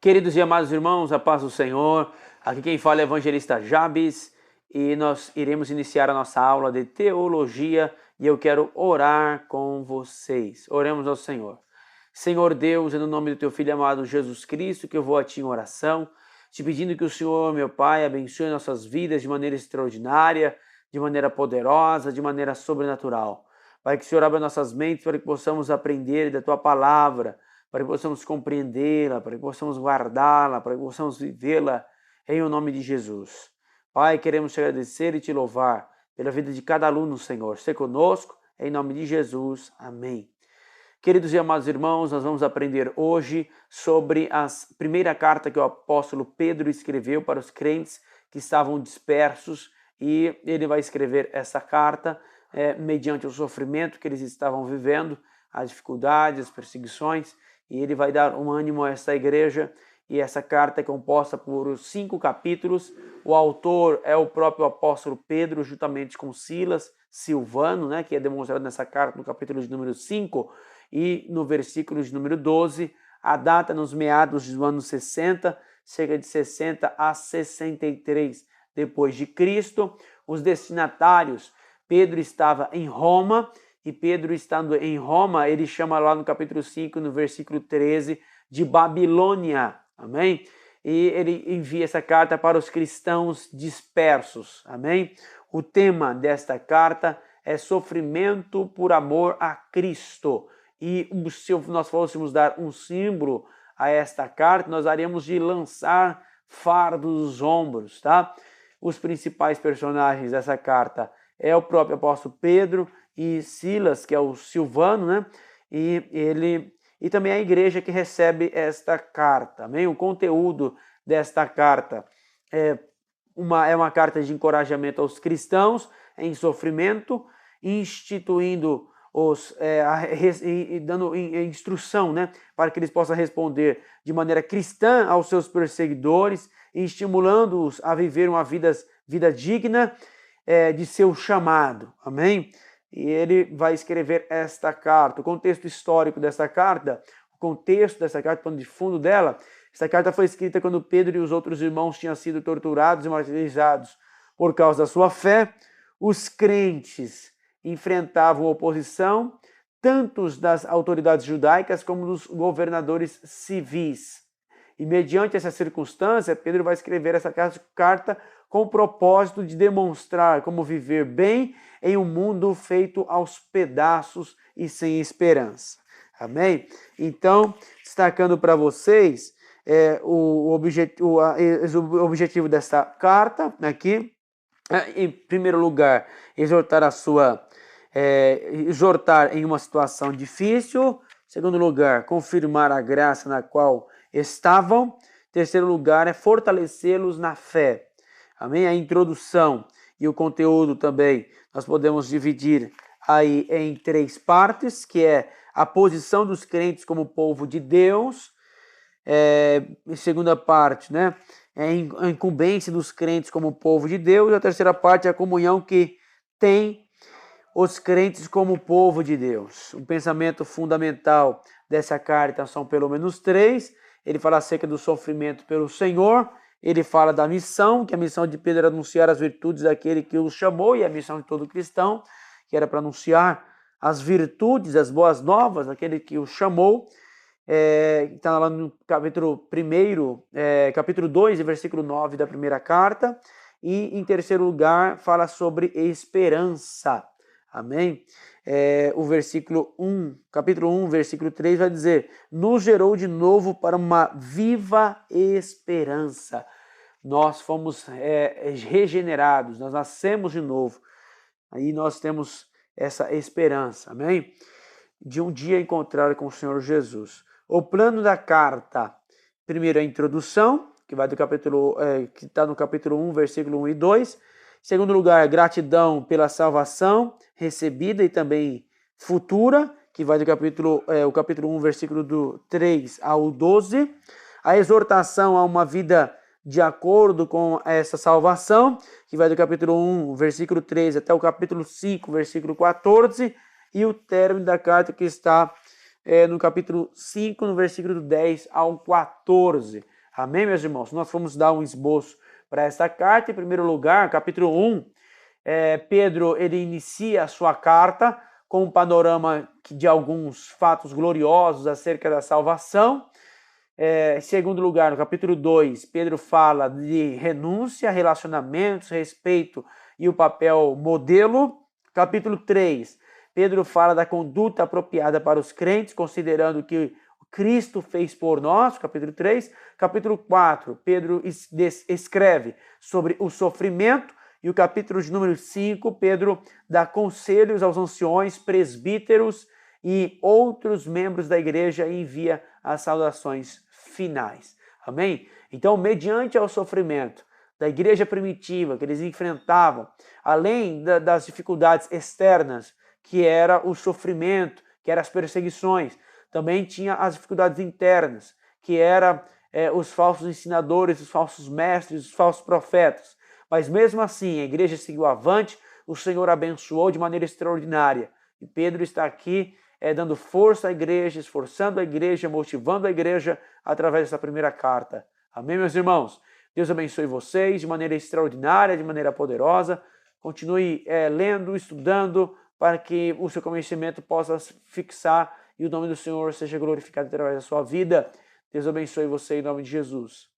Queridos e amados irmãos, a paz do Senhor. Aqui quem fala é o evangelista Jabes e nós iremos iniciar a nossa aula de teologia e eu quero orar com vocês. Oremos ao Senhor. Senhor Deus, é no nome do teu Filho amado Jesus Cristo que eu vou a ti em oração, te pedindo que o Senhor, meu Pai, abençoe nossas vidas de maneira extraordinária, de maneira poderosa, de maneira sobrenatural. Pai, que o Senhor abra nossas mentes para que possamos aprender da tua palavra, para que possamos compreendê-la, para que possamos guardá-la, para que possamos vivê-la em o nome de Jesus. Pai, queremos te agradecer e te louvar pela vida de cada aluno, Senhor. Seja conosco, em nome de Jesus. Amém. Queridos e amados irmãos, nós vamos aprender hoje sobre a primeira carta que o apóstolo Pedro escreveu para os crentes que estavam dispersos, e ele vai escrever essa carta mediante o sofrimento que eles estavam vivendo, as dificuldades, as perseguições, e ele vai dar um ânimo a essa igreja. E essa carta é composta por 5 capítulos. O autor é o próprio apóstolo Pedro, juntamente com Silas, Silvano, que é demonstrado nessa carta no capítulo de número 5 e no versículo de número 12. A data nos meados do ano 60, cerca de 60 a 63 depois de Cristo. Os destinatários, Pedro estava em Roma, e Pedro, estando em Roma, ele chama lá no capítulo 5, no versículo 13, de Babilônia, amém? E ele envia essa carta para os cristãos dispersos, amém? O tema desta carta é sofrimento por amor a Cristo. E se nós fôssemos dar um símbolo a esta carta, nós haríamos de lançar fardos dos ombros, tá? Os principais personagens dessa carta é o próprio apóstolo Pedro e Silas, que é o Silvano, e também a igreja que recebe esta carta. Amém? O conteúdo desta carta é uma carta de encorajamento aos cristãos em sofrimento, instituindo dando instrução, para que eles possam responder de maneira cristã aos seus perseguidores, estimulando-os a viver uma vida digna de seu chamado. Amém? E ele vai escrever esta carta. O contexto histórico dessa carta, o pano de fundo dela, essa carta foi escrita quando Pedro e os outros irmãos tinham sido torturados e martirizados por causa da sua fé. Os crentes enfrentavam oposição, tanto das autoridades judaicas como dos governadores civis. E mediante essa circunstância, Pedro vai escrever essa carta com o propósito de demonstrar como viver bem em um mundo feito aos pedaços e sem esperança. Amém? Então, destacando para vocês o objetivo dessa carta aqui, em primeiro lugar, exortar em uma situação difícil. Em segundo lugar, confirmar a graça na qual estavam. Em terceiro lugar, é fortalecê-los na fé. Amém? A introdução e o conteúdo também nós podemos dividir aí em 3 partes, que é a posição dos crentes como povo de Deus. Em segunda parte, é a incumbência dos crentes como povo de Deus. E a terceira parte é a comunhão que tem os crentes como povo de Deus. Um pensamento fundamental dessa carta são pelo menos 3. Ele fala acerca do sofrimento pelo Senhor. Ele fala da missão, que a missão de Pedro era anunciar as virtudes daquele que o chamou, e a missão de todo cristão, que era para anunciar as virtudes, as boas novas daquele que o chamou. Está lá no capítulo 1, capítulo 2, versículo 9 da primeira carta. E em terceiro lugar, fala sobre esperança. Amém? O versículo 1, capítulo 1, versículo 3 vai dizer: nos gerou de novo para uma viva esperança. Nós fomos regenerados, nós nascemos de novo. Aí nós temos essa esperança, amém? De um dia encontrar com o Senhor Jesus. O plano da carta, primeiro a introdução, que está no capítulo 1, versículo 1 e 2. Em segundo lugar, gratidão pela salvação recebida e também futura, que vai do o capítulo 1, versículo do 3 ao 12. A exortação a uma vida de acordo com essa salvação, que vai do capítulo 1, versículo 13 até o capítulo 5, versículo 14. E o término da carta que está no capítulo 5, no versículo 10 ao 14. Amém, meus irmãos? Nós vamos dar um esboço para esta carta. Em primeiro lugar, capítulo 1, Pedro ele inicia a sua carta com um panorama de alguns fatos gloriosos acerca da salvação. Em segundo lugar, no capítulo 2, Pedro fala de renúncia, relacionamentos, respeito e o papel modelo. Capítulo 3, Pedro fala da conduta apropriada para os crentes, considerando que Cristo fez por nós, capítulo 3. Capítulo 4, Pedro escreve sobre o sofrimento. E o capítulo de número 5, Pedro dá conselhos aos anciões, presbíteros e outros membros da igreja e envia as saudações finais. Amém? Então, mediante ao sofrimento da igreja primitiva que eles enfrentavam, além das dificuldades externas, que era o sofrimento, que eram as perseguições, também tinha as dificuldades internas, que eram os falsos ensinadores, os falsos mestres, os falsos profetas. Mas mesmo assim, a igreja seguiu avante, o Senhor abençoou de maneira extraordinária. E Pedro está aqui dando força à igreja, esforçando a igreja, motivando a igreja através dessa primeira carta. Amém, meus irmãos? Deus abençoe vocês de maneira extraordinária, de maneira poderosa. Continue lendo, estudando, para que o seu conhecimento possa fixar e o nome do Senhor seja glorificado através da sua vida. Deus abençoe você em nome de Jesus.